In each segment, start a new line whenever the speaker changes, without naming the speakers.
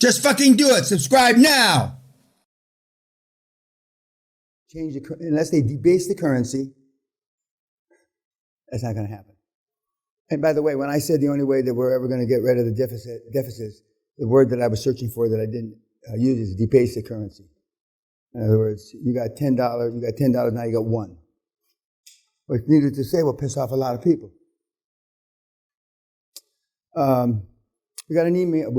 Just fucking do it. Subscribe now. Unless they debase the currency, that's not going to happen. And by the way, when I said the only way that we're ever going to get rid of the deficits, the word that I was searching for that I didn't use is debase the currency. In other words, you got $10, now you got $1. Which, needless to say, will piss off a lot of people. I got an email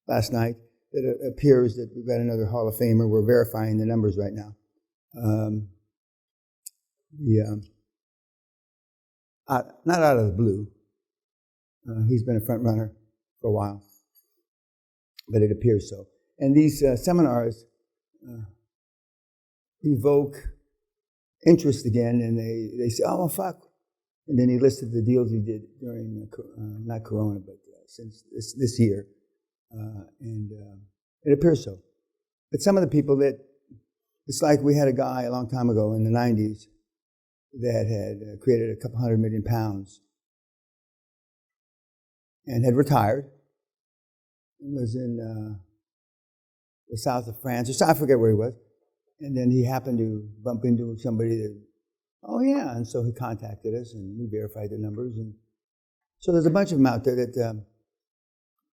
last night that it appears that we've got another Hall of Famer. We're verifying the numbers right now. Not out of the blue. He's been a front runner for a while, but it appears so. And these seminars evoke interest again, and they say, "Oh, well, fuck." And then he listed the deals he did during, not Corona, but since this year. And it appears so. But some of the people it's like we had a guy a long time ago in the 90s that had created a couple £100 million and had retired. He was in the south of France, I forget where he was. And then he happened to bump into somebody that, oh yeah, and so he contacted us and we verified the numbers. And so there's a bunch of them out there that,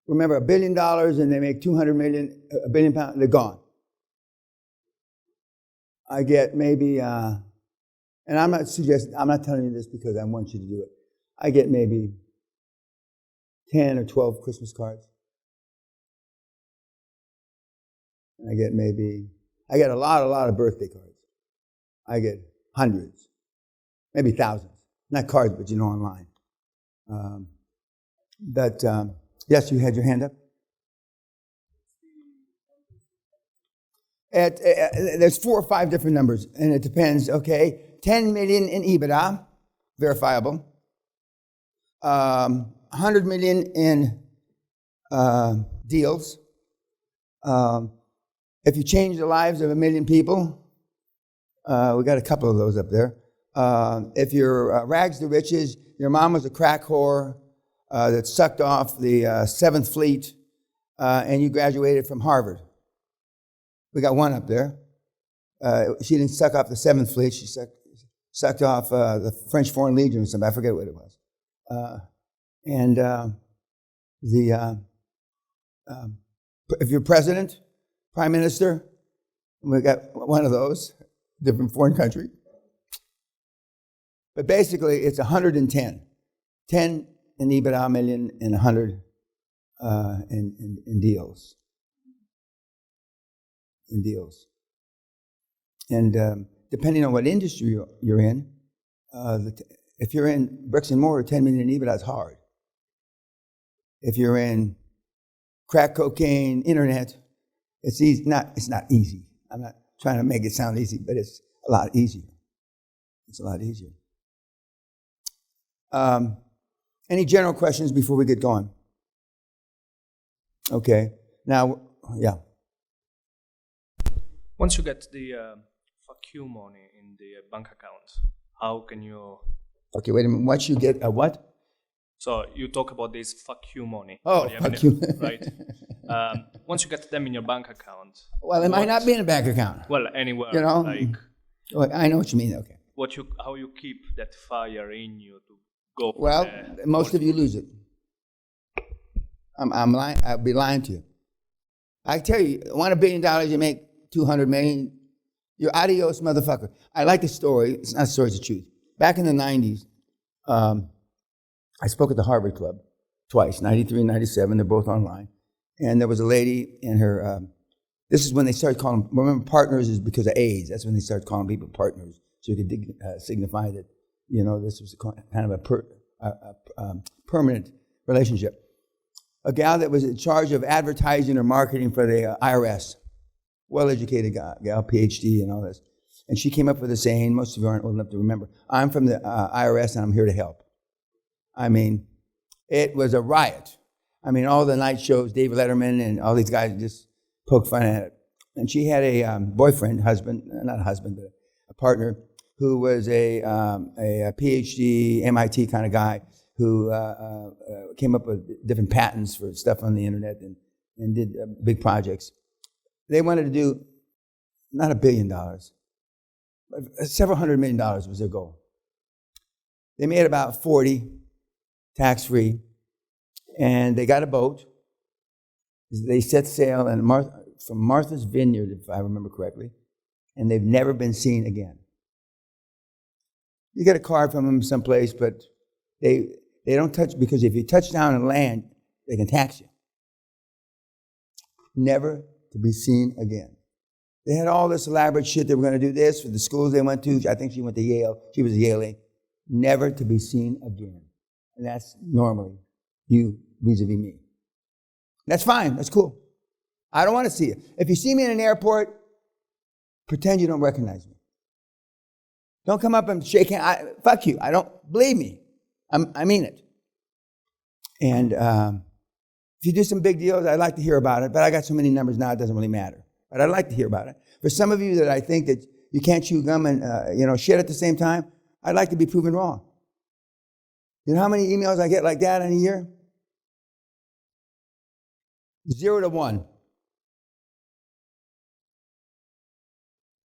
remember, $1 billion and they make 200 million, £1 billion, they're gone. I get maybe, and I'm not telling you this because I want you to do it. I get maybe 10 or 12 Christmas cards. I get a lot of birthday cards. I get hundreds, maybe thousands. Not cards, but online. Yes, you had your hand up? There's 4 or 5 different numbers, and it depends, okay? 10 million in EBITDA, verifiable. 100 million in deals. If you change the lives of 1 million people, we got a couple of those up there. If you're rags to riches, your mom was a crack whore that sucked off the 7th Fleet, and you graduated from Harvard. We got one up there. She didn't suck off the 7th Fleet. She sucked off the French Foreign Legion or something. I forget what it was. If you're president, prime minister, we got one of those, different foreign country. But basically, it's 110. 10 in EBITDA million and 100 in deals. And depending on what industry you're in, if you're in bricks and mortar, 10 million in EBITDA is hard. If you're in crack cocaine, internet, it's easy. It's not easy. I'm not trying to make it sound easy, but it's a lot easier. Any general questions before we get going? Okay. Now, yeah.
Once you get the fuck you money in the bank account, how can you...
Okay, wait a minute. Once you get a what?
So you talk about this fuck you money.
Oh, fuck you.
Right. Once you get them in your bank account...
Well, it might not be in a bank account.
Well, anywhere.
Like, I know what you mean, okay.
How you keep that fire in you to go...
Well, most of you lose it. I'm lying. I'll be lying to you. I tell you, want $1 billion, you make 200 million, you're adios, motherfucker. I like the story. It's not a story, it's the truth. Back in the 90s, I spoke at the Harvard Club twice, 93 and 97. They're both online. And there was a lady in her, this is when they started calling, remember, partners is because of AIDS. That's when they started calling people partners. So you could signify that, this was kind of a permanent relationship. A gal that was in charge of advertising or marketing for the IRS. Well-educated gal, PhD and all this. And she came up with a saying, most of you aren't old enough to remember, I'm from the IRS and I'm here to help. I mean, it was a riot. I mean, all the night shows, David Letterman and all these guys just poked fun at it. And she had a partner, who was a PhD, MIT kind of guy, who came up with different patents for stuff on the internet and did big projects. They wanted to do not $1 billion, but several $100 million was their goal. They made about 40, tax-free, and they got a boat. They set sail from Martha's Vineyard, if I remember correctly, and they've never been seen again. You get a card from them someplace, but they don't touch, because if you touch down and land, they can tax you. Never to be seen again. They had all this elaborate shit. They were going to do this for the schools they went to. I think she went to Yale. She was a Yale. Never to be seen again. And that's normally you vis-a-vis me. That's fine. That's cool. I don't want to see you. If you see me in an airport, pretend you don't recognize me. Don't come up and shake hands. Fuck you. I don't believe me. I mean it. And if you do some big deals, I'd like to hear about it. But I got so many numbers now, it doesn't really matter. But I'd like to hear about it. For some of you that I think that you can't chew gum and shit at the same time, I'd like to be proven wrong. You know how many emails I get like that in a year? 0 to 1.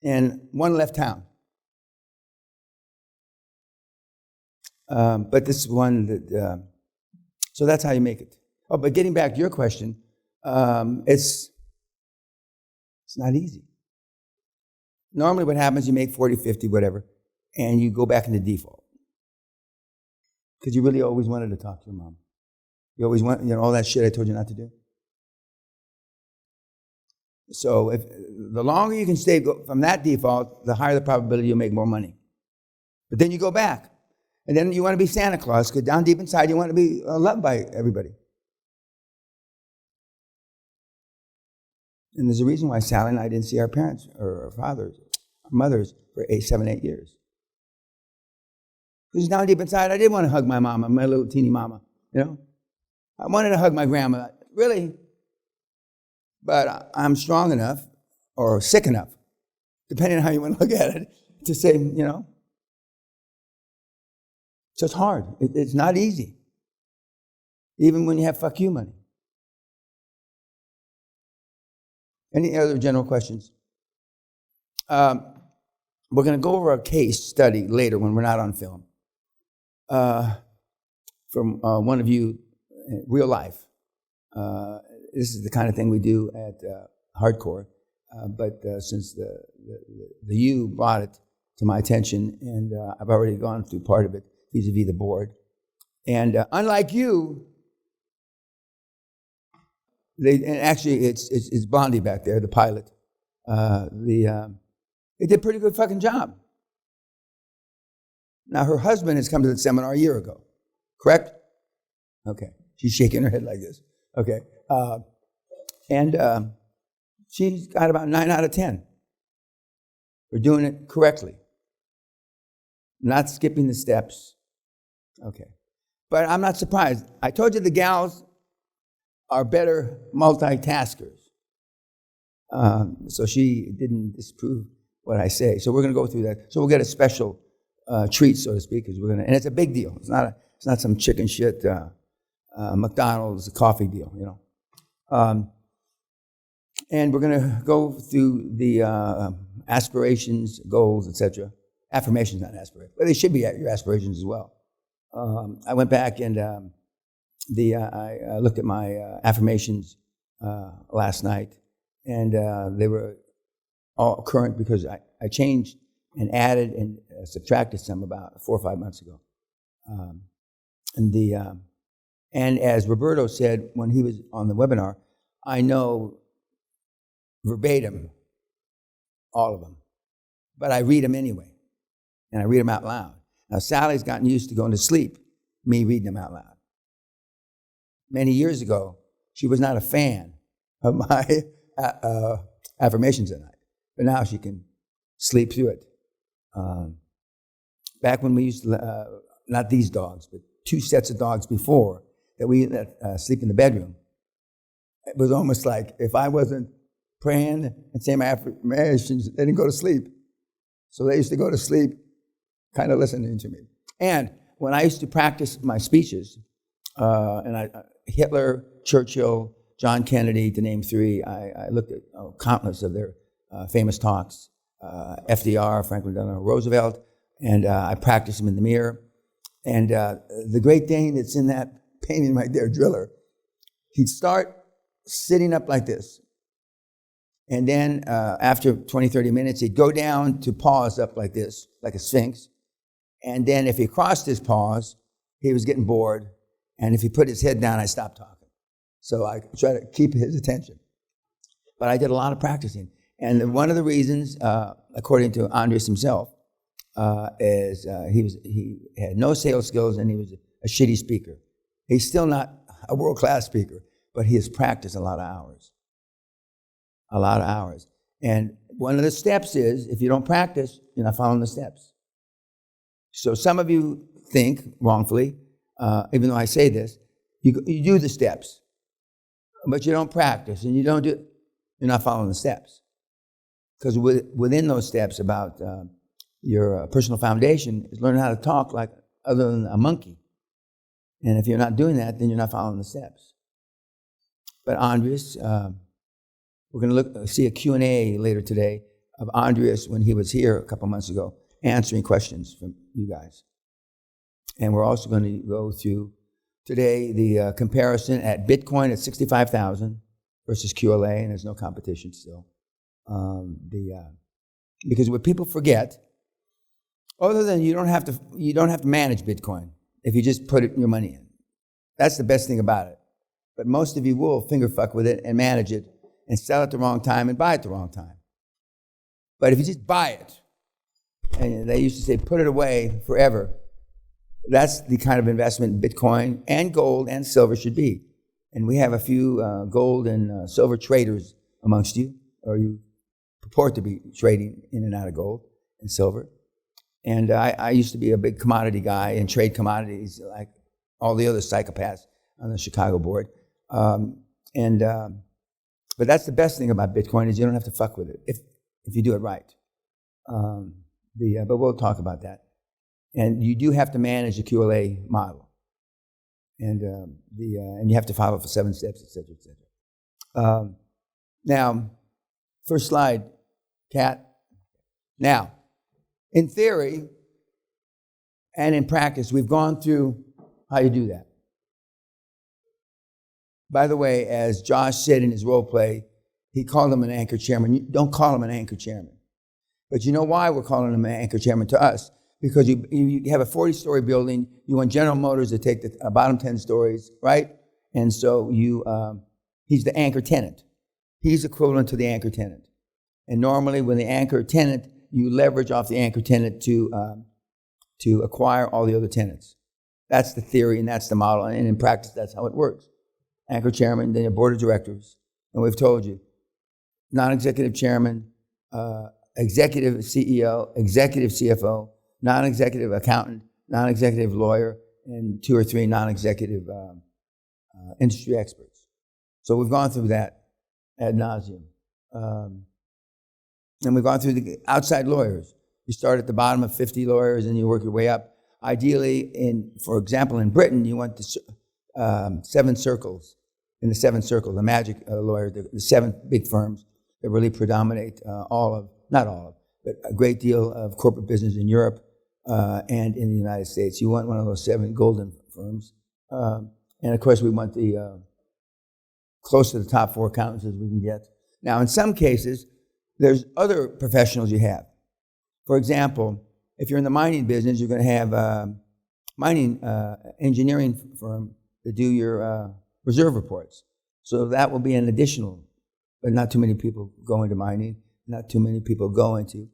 And 1 left town. But this is one that, so that's how you make it. Oh, but getting back to your question, it's not easy. Normally what happens, you make 40, 50, whatever, and you go back into default. Because you really always wanted to talk to your mom. You always want, all that shit I told you not to do. So if the longer you can stay from that default, the higher the probability you'll make more money. But then you go back. And then you want to be Santa Claus, because down deep inside you want to be loved by everybody. And there's a reason why Sally and I didn't see our parents, or our fathers, our mothers, for 7, 8 years. Because down deep inside, I did want to hug my mama, my little teeny mama, I wanted to hug my grandma, really. But I'm strong enough, or sick enough, depending on how you want to look at it, to say, So it's hard. It's not easy. Even when you have fuck you money. Any other general questions? We're going to go over a case study later when we're not on film. From one of you, real life. This is the kind of thing we do at Hardcore. But since the you brought it to my attention, and I've already gone through part of it, vis-a-vis the board. And unlike you, and actually it's Blondie back there, the pilot. They did a pretty good fucking job. Now her husband has come to the seminar a year ago, correct? Okay, she's shaking her head like this. Okay, and she's got about 9 out of 10. We're doing it correctly, not skipping the steps. Okay, but I'm not surprised. I told you the gals are better multitaskers. So she didn't disprove what I say. So we're going to go through that. So we'll get a special treat, so to speak, because and it's a big deal. It's not some chicken shit McDonald's coffee deal, and we're going to go through the aspirations, goals, etc. Affirmations, not aspirations, but they should be your aspirations as well. I went back and I looked at my affirmations last night, and they were all current because I changed and added and subtracted some about 4 or 5 months ago. And as Roberto said when he was on the webinar, I know verbatim all of them, but I read them anyway, and I read them out loud. Now Sally's gotten used to going to sleep, me reading them out loud. Many years ago, she was not a fan of my affirmations at night, but now she can sleep through it. Back when we used to, not these dogs, but 2 sets of dogs before that we let sleep in the bedroom, it was almost like if I wasn't praying and saying my affirmations, they didn't go to sleep. So they used to go to sleep kind of listening to me. And when I used to practice my speeches, Hitler, Churchill, John Kennedy, to name three, I looked at countless of their famous talks, FDR, Franklin Delano Roosevelt, and I practiced them in the mirror. And the great Dane that's in that painting right there, Driller, he'd start sitting up like this. And then after 20, 30 minutes, he'd go down to pause up like this, like a sphinx. And then if he crossed his paws, he was getting bored. And if he put his head down, I stopped talking. So I try to keep his attention. But I did a lot of practicing. And one of the reasons, according to Andres himself, is he had no sales skills and he was a shitty speaker. He's still not a world-class speaker, but he has practiced a lot of hours. A lot of hours. And one of the steps is, if you don't practice, you're not following the steps. So some of you think, wrongfully, even though I say this, you do the steps, but you don't practice, and you're not following the steps. Because within those steps about your personal foundation is learning how to talk like other than a monkey. And if you're not doing that, then you're not following the steps. But Andres, we're going to see a Q&A later today of Andres when he was here a couple months ago, answering questions from you guys. And we're also going to go through today the comparison at Bitcoin at 65,000 versus QLA, and there's no competition still. Because what people forget, other than you don't have to manage Bitcoin if you just put your money in. That's the best thing about it. But most of you will finger fuck with it and manage it and sell at the wrong time and buy at the wrong time. But if you just buy it, and they used to say put it away forever, that's the kind of investment Bitcoin and gold and silver should be. And we have a few gold and silver traders amongst you, or you purport to be trading in and out of gold and silver. And I used to be a big commodity guy and trade commodities like all the other psychopaths on the Chicago board. But that's the best thing about Bitcoin is you don't have to fuck with it if you do it right. But we'll talk about that. And you do have to manage the QLA model. And you have to follow for 7 steps, et cetera, et cetera. Now, first slide, Kat. Now, in theory and in practice, we've gone through how you do that. By the way, as Josh said in his role play, he called him an anchor chairman. You don't call him an anchor chairman. But you know why we're calling him an anchor chairman to us? Because you have a 40-story building. You want General Motors to take the bottom 10 stories, right? And so he's the anchor tenant. He's equivalent to the anchor tenant. And normally when the anchor tenant, you leverage off the anchor tenant to acquire all the other tenants. That's the theory and that's the model. And in practice, that's how it works. Anchor chairman, then a board of directors. And we've told you, non-executive chairman, executive CEO, executive CFO, non-executive accountant, non-executive lawyer, and 2 or 3 non-executive industry experts. So we've gone through that ad nauseum. And we've gone through the outside lawyers. You start at the bottom of 50 lawyers and you work your way up. Ideally, for example, in Britain, you want the 7 circles. In the 7th circle, the magic lawyers, the 7 big firms that really predominate not all of, but a great deal of corporate business in Europe and in the United States. You want one of those 7 golden firms. And of course, we want the close to the top 4 accountants as we can get. Now, in some cases, there's other professionals you have. For example, if you're in the mining business, you're going to have a mining engineering firm to do your reserve reports. So that will be an additional, but not too many people go into mining, not too many people go into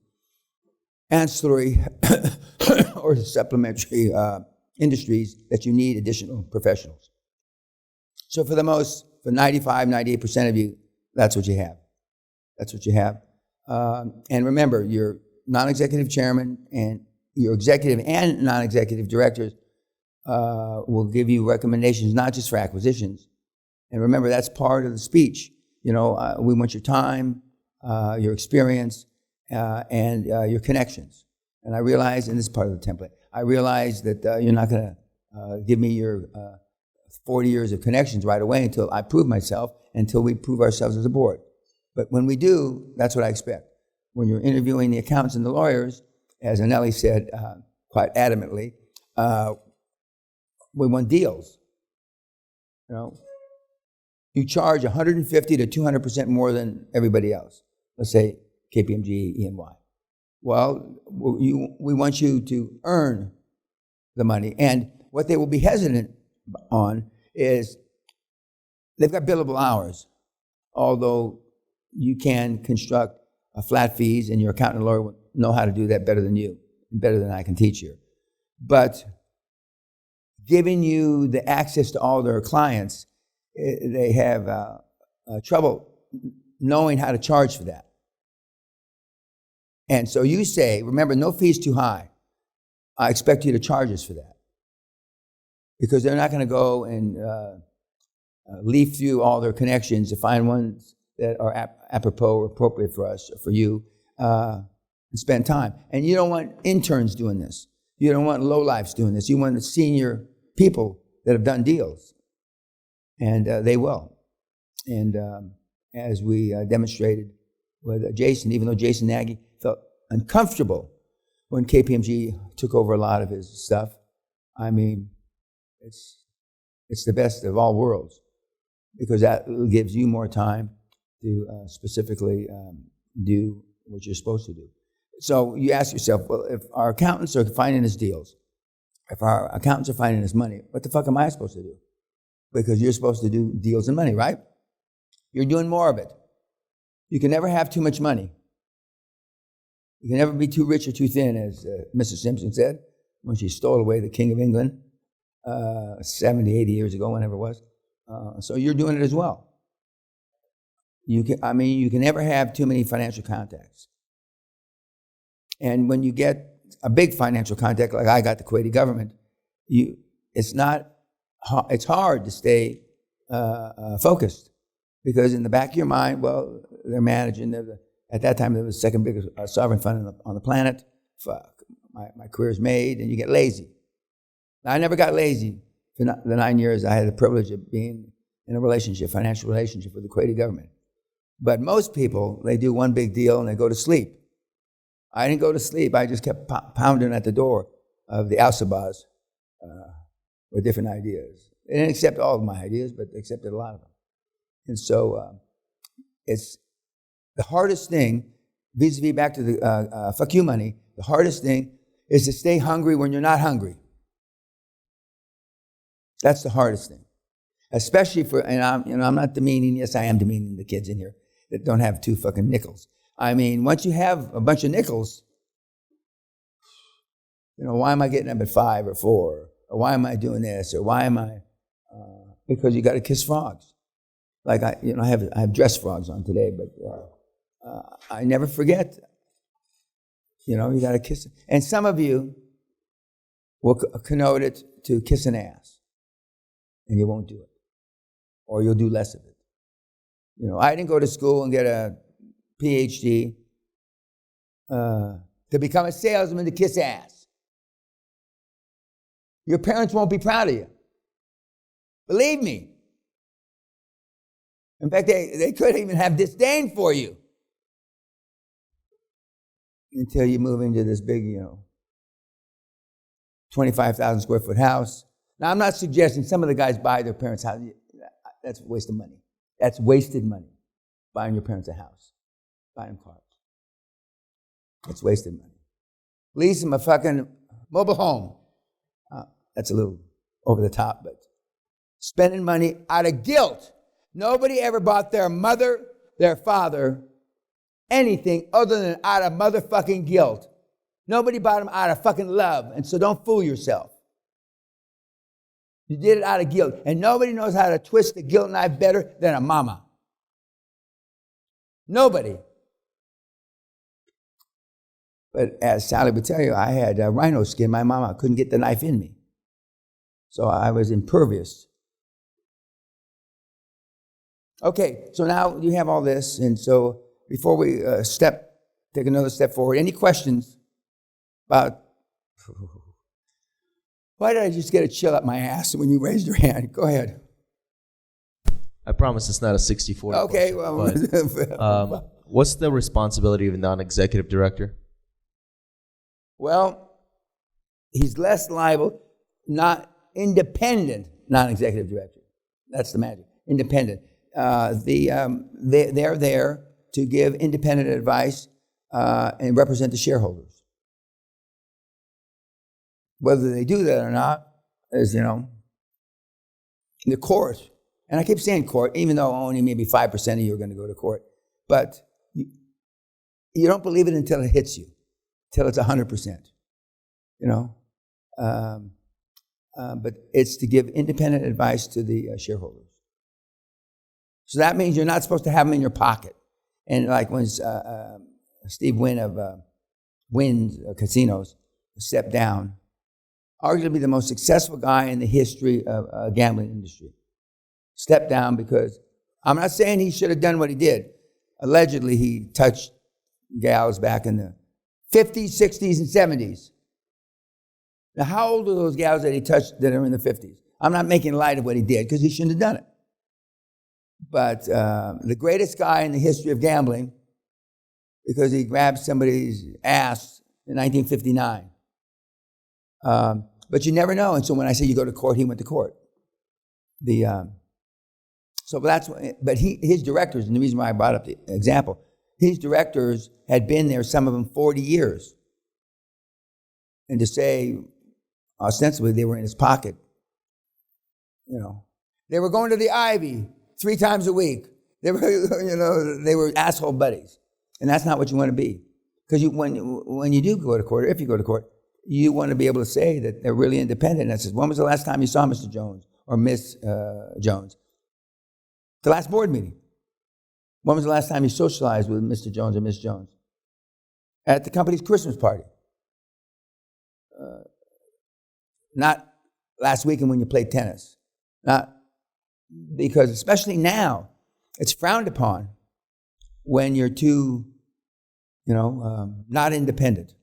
ancillary or supplementary industries that you need additional professionals. So for 95, 98% of you, that's what you have. That's what you have. And remember, your non-executive chairman and your executive and non-executive directors will give you recommendations, not just for acquisitions. And remember, that's part of the speech. We want your time, your experience, and your connections. And I realize, and this is part of the template, I realize that you're not going to give me your 40 years of connections right away until I prove myself, until we prove ourselves as a board. But when we do, that's what I expect. When you're interviewing the accountants and the lawyers, as Anelli said quite adamantly, we want deals. You know, you charge 150 to 200% more than everybody else. Let's say KPMG, E&Y. Well, we want you to earn the money. And what they will be hesitant on is they've got billable hours, although you can construct flat fees, and your accountant and lawyer will know how to do that better than you, better than I can teach you. But giving you the access to all their clients, they have trouble knowing how to charge for that. And so you say, remember, no fee's too high. I expect you to charge us for that. Because they're not going to go and leaf through all their connections to find ones that are apropos or appropriate for us or for you and spend time. And you don't want interns doing this. You don't want lowlifes doing this. You want the senior people that have done deals. And they will. And as we demonstrated with Jason, even though Jason Nagy felt uncomfortable when KPMG took over a lot of his stuff, I mean, it's the best of all worlds, because that gives you more time to specifically do what you're supposed to do. So you ask yourself, well, if our accountants are finding us deals, if our accountants are finding us money, what the fuck am I supposed to do? Because you're supposed to do deals and money, right? You're doing more of it. You can never have too much money. You can never be too rich or too thin, as Mrs. Simpson said when she stole away the King of England 70, 80 years ago, whenever it was. So you're doing it as well. You can never have too many financial contacts. And when you get a big financial contact, like I got the Kuwaiti government, it's hard to stay focused, because in the back of your mind, well, they're managing. At that time, they were the second biggest sovereign fund on the planet. Fuck, my career's made, and you get lazy. Now, I never got lazy for the 9 years I had the privilege of being in a financial relationship with the Kuwaiti government. But most people, they do one big deal and they go to sleep. I didn't go to sleep. I just kept pounding at the door of the Al-Sabahs with different ideas. They didn't accept all of my ideas, but they accepted a lot of them. And so it's the hardest thing, vis-a-vis back to the fuck you money, the hardest thing is to stay hungry when you're not hungry. That's the hardest thing. Especially and I'm not demeaning, yes, I am demeaning the kids in here that don't have 2 fucking nickels. I mean, once you have a bunch of nickels, why am I getting up at 5 or 4? Or why am I doing this? Or why am I? Because you got to kiss frogs. Like I have dress frogs on today, but I never forget. You got to kiss. And some of you will connote it to kiss an ass, and you won't do it, or you'll do less of it. I didn't go to school and get a PhD to become a salesman to kiss ass. Your parents won't be proud of you. Believe me. In fact, they could even have disdain for you until you move into this big, 25,000 square foot house. Now, I'm not suggesting some of the guys buy their parents' house. That's a waste of money. That's wasted money, buying your parents a house, buying them cars. That's wasted money. Lease them a fucking mobile home. That's a little over the top, but spending money out of guilt. Nobody ever bought their mother, their father, anything other than out of motherfucking guilt. Nobody bought them out of fucking love, and so don't fool yourself. You did it out of guilt, and nobody knows how to twist the guilt knife better than a mama. Nobody. But as Sally would tell you, I had rhino skin. My mama couldn't get the knife in me. So I was impervious. Okay, so now you have all this, and so before we take another step forward, any questions about Why did I just get a chill up my ass when you raised your hand? Go ahead.
I promise it's not a 60-40
Okay,
question,
well,
but, what's the responsibility of a non-executive director?
well, he's less liable, not independent non-executive director. That's the magic. Independent. They're there to give independent advice and represent the shareholders. Whether they do that or not is, the court. And I keep saying court, even though only maybe 5% of you are going to go to court. But you don't believe it until it hits you, till it's 100%. But it's to give independent advice to the shareholders. So that means you're not supposed to have them in your pocket. And like when Steve Wynn of Wynn's Casinos stepped down, arguably the most successful guy in the history of gambling industry, stepped down because, I'm not saying he should have done what he did. Allegedly, he touched gals back in the 50s, 60s, and 70s. Now, how old are those gals that he touched that are in the 50s? I'm not making light of what he did because he shouldn't have done it. But the greatest guy in the history of gambling, because he grabbed somebody's ass in 1959. But you never know. And so when I say you go to court, he went to court. But his directors, and the reason why I brought up the example, his directors had been there, some of them 40 years. And to say, ostensibly, they were in his pocket, They were going to the Ivy 3 times a week. They were, they were asshole buddies. And that's not what you want to be. Because when you do go to court, or if you go to court, you want to be able to say that they're really independent. And it says, when was the last time you saw Mr. Jones or Miss Jones? The last board meeting. When was the last time you socialized with Mr. Jones or Miss Jones? At the company's Christmas party. Not last weekend when you played tennis. Not because, especially now, it's frowned upon when you're too, not independent.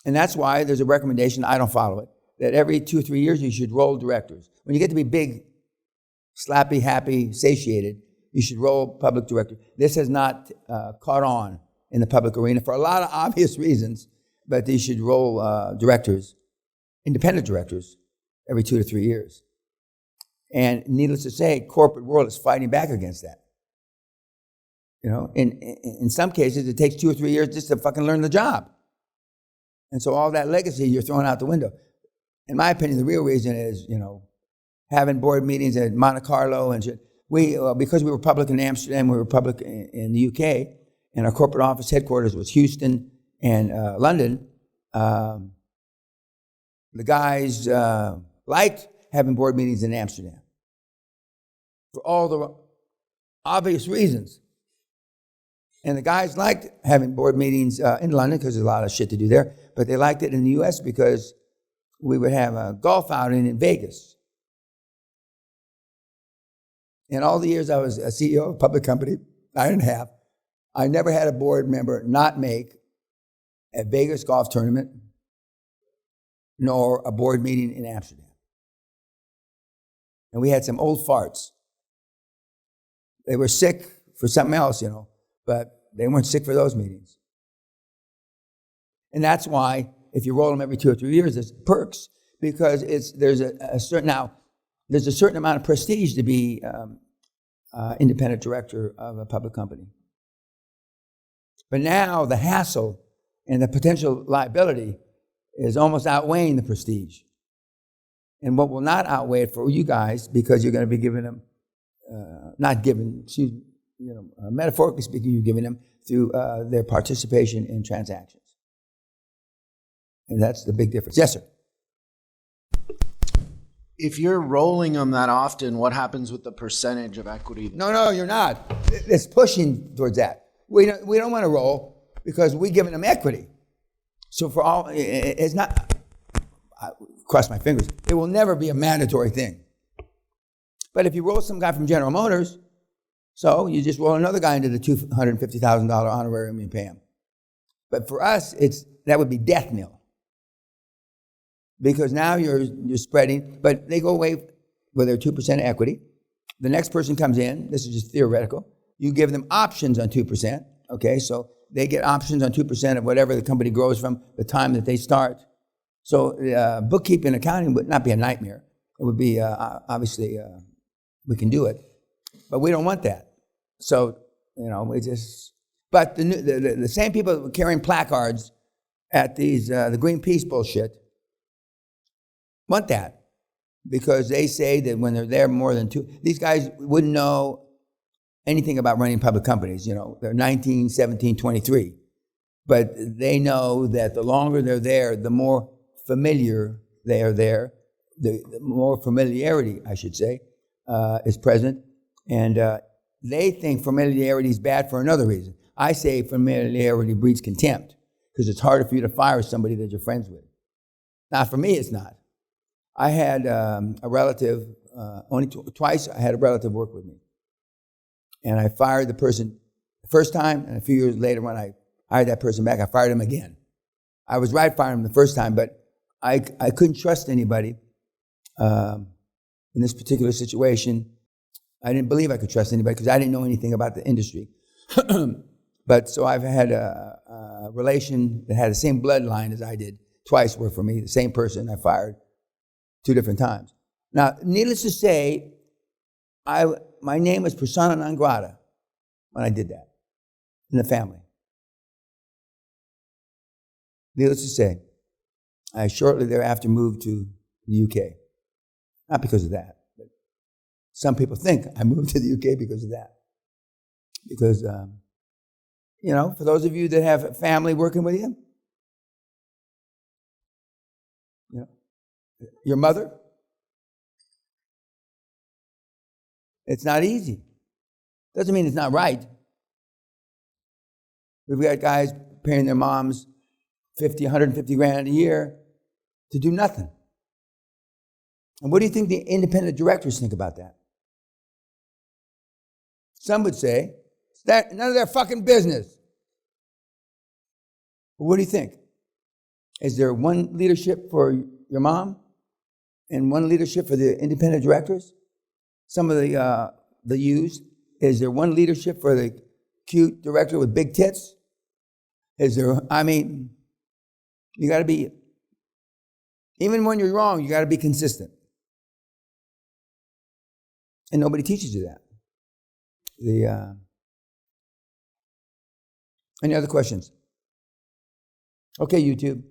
And that's why there's a recommendation, I don't follow it, that every 2 or 3 years you should roll directors. When you get to be big, slappy, happy, satiated, you should roll public director. This has not caught on in the public arena for a lot of obvious reasons, but they should roll directors, independent directors, every 2 to 3 years. And needless to say, corporate world is fighting back against that. In some cases, it takes 2 or 3 years just to fucking learn the job. And so all that legacy you're throwing out the window. In my opinion, the real reason is, having board meetings at Monte Carlo and shit. Because we were public in Amsterdam, we were public in the UK, and our corporate office headquarters was Houston and London. The guys liked having board meetings in Amsterdam for all the obvious reasons. And the guys liked having board meetings in London because there's a lot of shit to do there, but they liked it in the US because we would have a golf outing in Vegas. In all the years I was a CEO of a public company, 9.5, I never had a board member not make a Vegas golf tournament nor a board meeting in Amsterdam. And we had some old farts. They were sick for something else, but they weren't sick for those meetings. And that's why, if you roll them every 2 or 3 years, there's perks, because there's a certain amount of prestige to be independent director of a public company. But now the hassle and the potential liability is almost outweighing the prestige. And what will not outweigh it for you guys, because you're going to be giving them, metaphorically speaking, you're giving them through their participation in transactions. And that's the big difference. Yes, sir.
If you're rolling them that often, what happens with the percentage of equity?
No, you're not. It's pushing towards that. We don't want to roll because we're giving them equity. So for all, it's not, I cross my fingers, it will never be a mandatory thing. But if you roll some guy from General Motors, so you just roll another guy into the $250,000 honorarium you pay him. But for us, that would be death knell. because now you're spreading, but they go away with their 2% equity. The next person comes in, this is just theoretical, you give them options on 2%, okay? So they get options on 2% of whatever the company grows from the time that they start. So bookkeeping and accounting would not be a nightmare. It would be, obviously, we can do it, but we don't want that. So, we just, but the same people carrying placards at these, the Greenpeace bullshit, want that. Because they say that when they're there more than two, these guys wouldn't know anything about running public companies. They're 19, 17, 23. But they know that the longer they're there, the more familiar they are there, the more familiarity, I should say, is present. And they think familiarity is bad for another reason. I say familiarity breeds contempt, because it's harder for you to fire somebody that you're friends with. Now, for me, it's not. I had a relative, only twice I had a relative work with me. And I fired the person the first time, and a few years later when I hired that person back, I fired him again. I was right firing him the first time, but I couldn't trust anybody in this particular situation. I didn't believe I could trust anybody because I didn't know anything about the industry. But so I've had a relation that had the same bloodline as I did twice work for me, the same person I fired 2 different times. Now, needless to say, my name was persona non grata when I did that in the family. Needless to say, I shortly thereafter moved to the UK. Not because of that, but some people think I moved to the UK because of that. Because, for those of you that have family working with you, your mother, it's not easy. Doesn't mean it's not right. We've got guys paying their moms $50, $150 grand a year to do nothing. And what do you think the independent directors think about that? Some would say, it's none of their fucking business. But what do you think? Is there one leadership for your mom and one leadership for the independent directors? Some of the U's. Is there one leadership for the cute director with big tits? Is there, you got to be, even when you're wrong, you got to be consistent. And nobody teaches you that. Any other questions? Okay, YouTube.